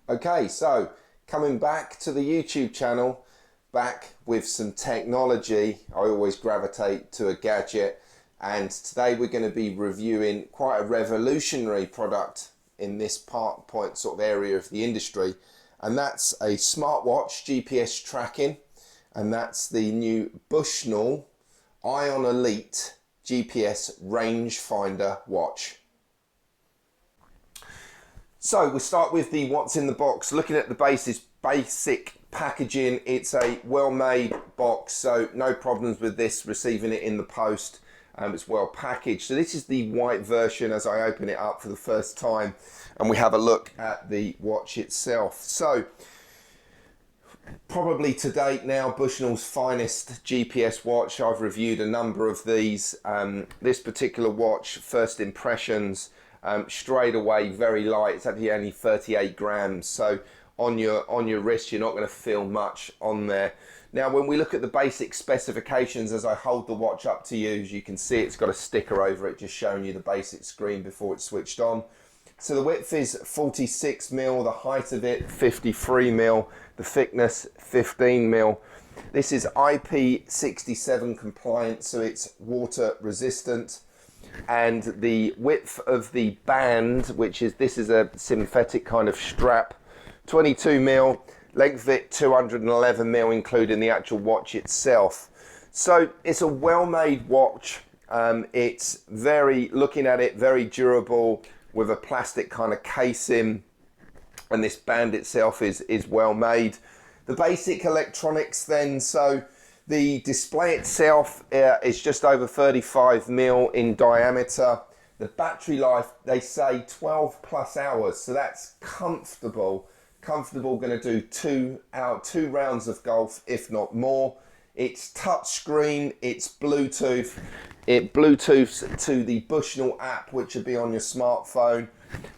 Okay, so coming back to the YouTube channel, back with some technology. I always gravitate to a gadget, and today we're going to be reviewing quite a revolutionary product in this point sort of area of the industry, and that's a smartwatch GPS tracking, and that's the new Bushnell Ion Elite GPS rangefinder watch. So we'll start with the what's in the box. Looking at the basic packaging, it's a well-made box, so no problems with this receiving it in the post. It's well packaged. So this is the white version as I open it up for the first time, and we have a look at the watch itself. So probably to date now Bushnell's finest GPS watch. I've reviewed a number of these. This particular watch, first impressions, straight away very light. It's actually only 38 grams, so on your wrist you're not going to feel much on there. Now when we look at the basic specifications, as I hold the watch up to you, as you can see, it's got a sticker over it just showing you the basic screen before it's switched on. So the width is 46 mil, the height of it 53 mil, the thickness 15 mil. This is IP67 compliant, so it's water resistant. And the width of the band, this is a synthetic kind of strap, 22 mil, length of it 211 mil, including the actual watch itself. So it's a well-made watch. It's looking at it, very durable, with a plastic kind of casing, and this band itself is well made. The basic electronics then, so the display itself is just over 35 mil in diameter. The battery life, they say 12 plus hours, so that's comfortable. Going to do two rounds of golf, if not more. It's touchscreen, it's Bluetooth. It Bluetooths to the Bushnell app, which will be on your smartphone.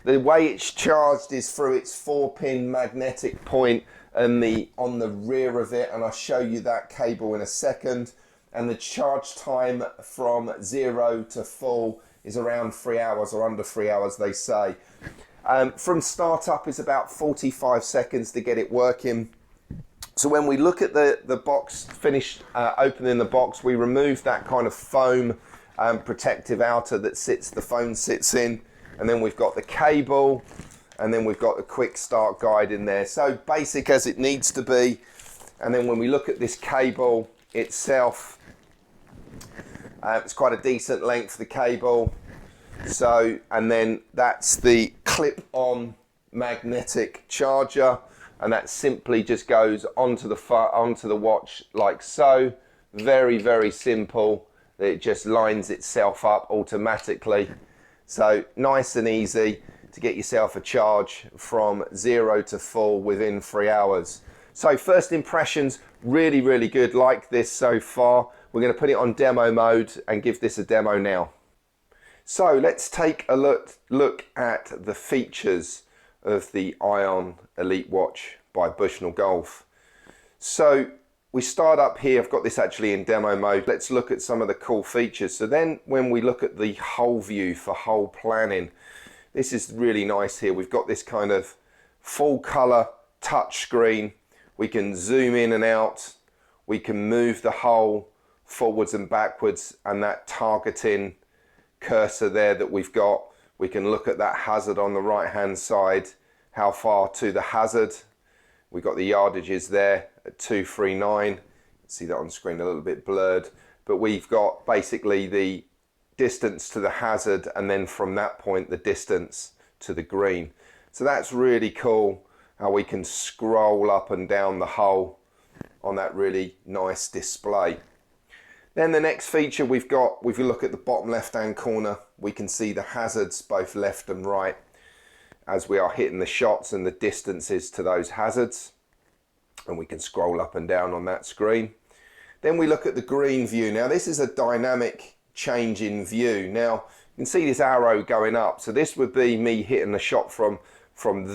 The way it's charged is through its 4-pin magnetic point and on the rear of it, and I'll show you that cable in a second. And the charge time from 0 to full is around 3 hours, or under 3 hours they say. From startup is about 45 seconds to get it working. So when we look at the box, finished opening the box, we remove that kind of foam protective outer that the phone sits in, and then we've got the cable, and then we've got the quick start guide in there. So basic as it needs to be. And then when we look at this cable itself, it's quite a decent length for the cable. So, and then that's the clip-on magnetic charger, and that simply just goes onto the watch like so. Very, very simple. It just lines itself up automatically. So nice and easy to get yourself a charge from 0 to full within 3 hours. So first impressions, really, really good. Like this so far. We're going to put it on demo mode and give this a demo now. So let's take a look at the features of the Ion Elite watch by Bushnell Golf. So we start up here. I've got this actually in demo mode. Let's look at some of the cool features. So then when we look at the whole view for whole planning, this is really nice here. We've got this kind of full color touch screen. We can zoom in and out. We can move the whole forwards and backwards, and that targeting cursor there that we've got. We can look at that hazard on the right hand side, how far to the hazard. We've got the yardages there at 239. See that on screen a little bit blurred, but we've got basically the distance to the hazard, and then from that point the distance to the green. So that's really cool how we can scroll up and down the hole on that really nice display. Then the next feature we've got, if you look at the bottom left hand corner, we can see the hazards both left and right as we are hitting the shots and the distances to those hazards, and we can scroll up and down on that screen. Then we look at the green view. Now this is a dynamic change in view. Now you can see this arrow going up, so this would be me hitting the shot from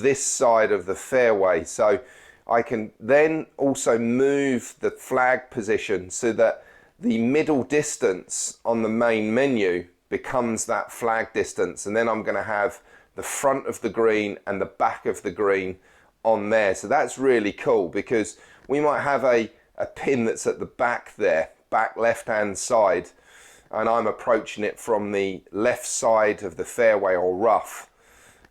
this side of the fairway. So I can then also move the flag position so that the middle distance on the main menu becomes that flag distance, and then I'm going to have the front of the green and the back of the green on there. So that's really cool, because we might have a pin that's at the back there, back left hand side, and I'm approaching it from the left side of the fairway or rough,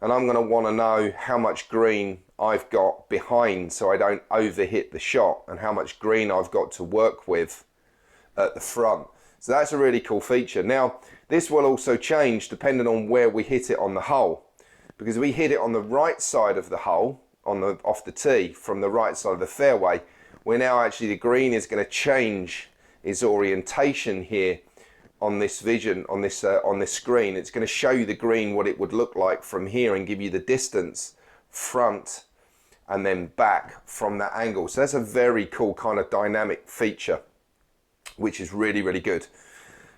and I'm going to want to know how much green I've got behind so I don't overhit the shot, and how much green I've got to work with at the front. So that's a really cool feature. Now this will also change depending on where we hit it on the hole, because if we hit it on the right side of the hole, off the tee from the right side of the fairway, we're now actually, the green is going to change its orientation here on this vision, on this screen. It's going to show you the green, what it would look like from here, and give you the distance front and then back from that angle. So that's a very cool kind of dynamic feature, which is really, really good.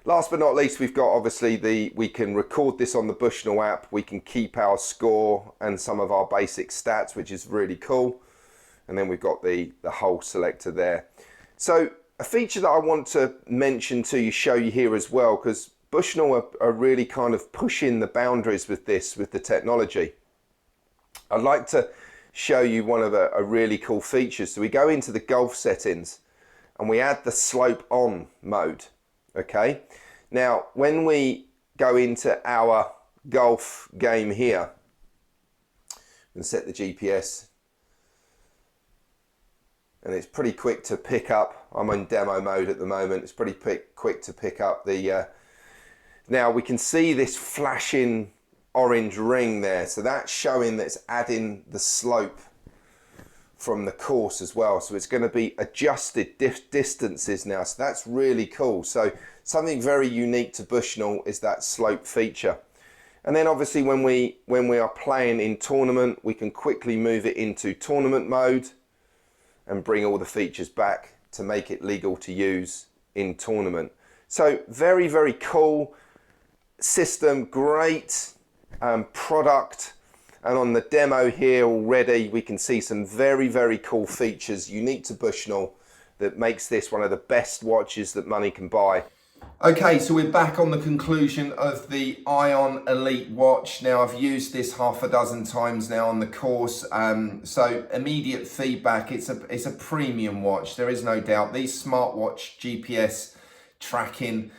Last but not least, we've got obviously we can record this on the Bushnell app. We can keep our score and some of our basic stats, which is really cool. And then we've got the hole selector there. So a feature that I want to mention to you, show you here as well, because Bushnell are really kind of pushing the boundaries with this, with the technology. I'd like to show you one of a really cool features. So we go into the golf settings and we add the slope on mode. Okay, now when we go into our golf game here and set the GPS, and it's pretty quick to pick up. I'm in demo mode at the moment. It's pretty quick to pick up the now we can see this flashing orange ring there, so that's showing that it's adding the slope from the course as well. So it's going to be adjusted distances now, so that's really cool. So something very unique to Bushnell is that slope feature. And then obviously when we are playing in tournament, we can quickly move it into tournament mode and bring all the features back to make it legal to use in tournament. So very, very cool system, great product. And on the demo here already, we can see some very, very cool features unique to Bushnell that makes this one of the best watches that money can buy. Okay, so we're back on the conclusion of the Ion Elite watch. Now I've used this half a dozen times now on the course. So immediate feedback, it's a premium watch. There is no doubt. These smartwatch GPS tracking,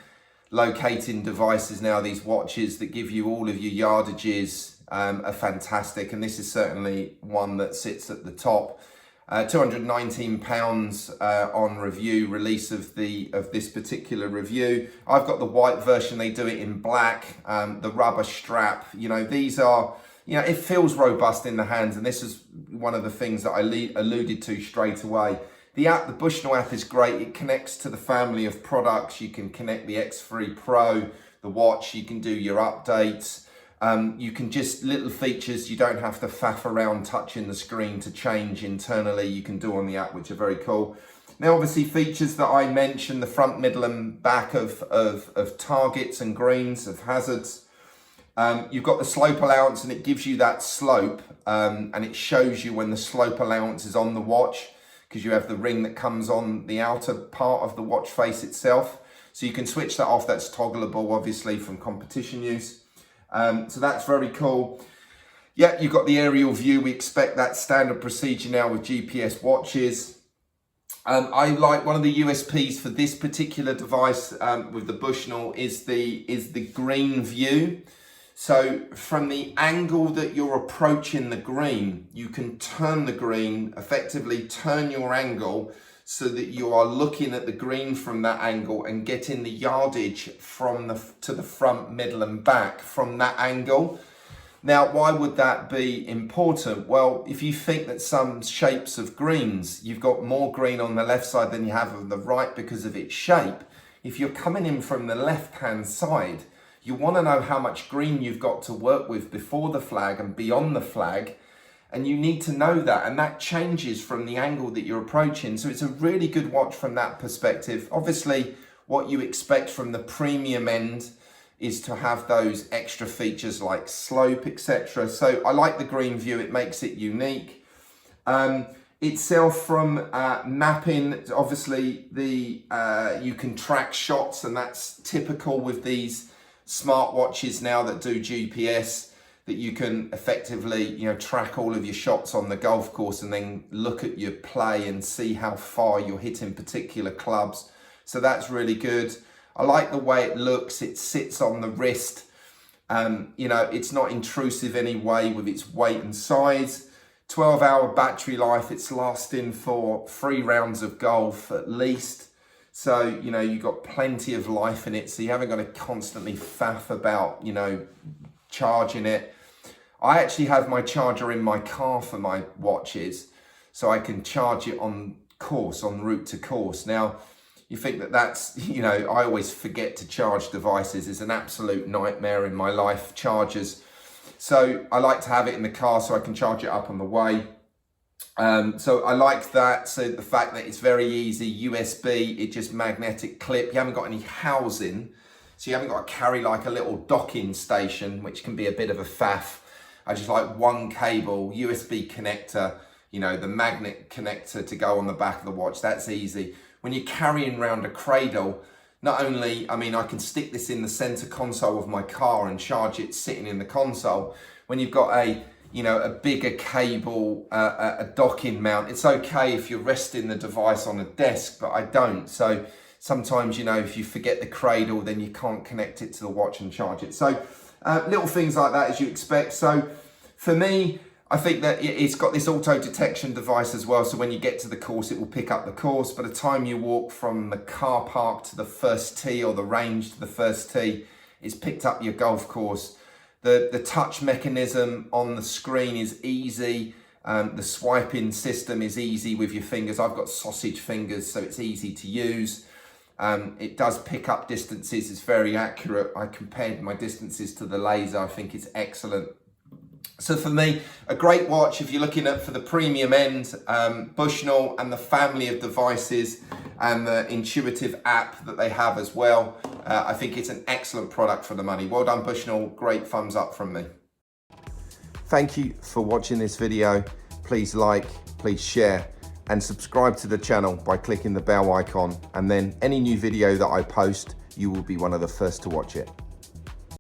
locating devices now, these watches that give you all of your yardages, are fantastic, and this is certainly one that sits at the top. £219 on review, release of this particular review. I've got the white version. They do it in black. The rubber strap. You know, these are, you know, it feels robust in the hands, and this is one of the things that I alluded to straight away. The app, the Bushnell app, is great. It connects to the family of products. You can connect the X3 Pro, the watch. You can do your updates. You can just, little features you don't have to faff around touching the screen to change internally, you can do on the app, which are very cool. Now obviously features that I mentioned, the front, middle and back of targets and greens, of hazards. You've got the slope allowance, and it gives you that slope, and it shows you when the slope allowance is on the watch, because you have the ring that comes on the outer part of the watch face itself. So you can switch that off. That's toggleable obviously from competition use. So that's very cool. Yeah, you've got the aerial view. We expect that standard procedure now with GPS watches. I like one of the USPs for this particular device with the Bushnell is the green view. So from the angle that you're approaching the green, you can turn the green, effectively turn your angle so that you are looking at the green from that angle and getting the yardage from to the front, middle and back from that angle. Now, why would that be important? Well, if you think that some shapes of greens, you've got more green on the left side than you have on the right because of its shape. If you're coming in from the left-hand side, you want to know how much green you've got to work with before the flag and beyond the flag. And you need to know that, and that changes from the angle that you're approaching. So it's a really good watch from that perspective. Obviously, what you expect from the premium end is to have those extra features like slope, etc. So I like the green view, it makes it unique. Itself from mapping, obviously you can track shots, and that's typical with these smartwatches now that do GPS. that you can effectively, you know, track all of your shots on the golf course and then look at your play and see how far you're hitting particular clubs. So that's really good. I like the way it looks. It sits on the wrist. You know, it's not intrusive anyway with its weight and size. 12-hour battery life. It's lasting for 3 rounds of golf at least. So, you know, you've got plenty of life in it. So you haven't got to constantly faff about, you know, charging it. I actually have my charger in my car for my watches, so I can charge it on course, en route to course. Now, you think that that's, you know, I always forget to charge devices. It's an absolute nightmare in my life, chargers. So I like to have it in the car so I can charge it up on the way. So I like that. So the fact that it's very easy, USB, it just magnetic clip. You haven't got any housing. So you haven't got to carry like a little docking station, which can be a bit of a faff. I just like one cable, USB connector, you know, the magnet connector to go on the back of the watch. That's easy. When you're carrying around a cradle, not only, I mean, I can stick this in the center console of my car and charge it sitting in the console. When you've got a, you know, a bigger cable, a docking mount, it's okay if you're resting the device on a desk, but I don't. So sometimes, you know, if you forget the cradle, then you can't connect it to the watch and charge it. So little things like that as you expect. So for me, I think that it's got this auto detection device as well. So when you get to the course, it will pick up the course. By the time you walk from the car park to the first tee or the range to the first tee, it's picked up your golf course. The touch mechanism on the screen is easy. The swiping system is easy with your fingers. I've got sausage fingers, so it's easy to use. It does pick up distances. It's very accurate. I compared my distances to the laser. I think it's excellent. So for me, a great watch if you're looking at for the premium end, Bushnell and the family of devices and the intuitive app that they have as well. I think it's an excellent product for the money. Well done, Bushnell. Great thumbs up from me. Thank you for watching this video. Please like, please share, and subscribe to the channel by clicking the bell icon. And then any new video that I post, you will be one of the first to watch it.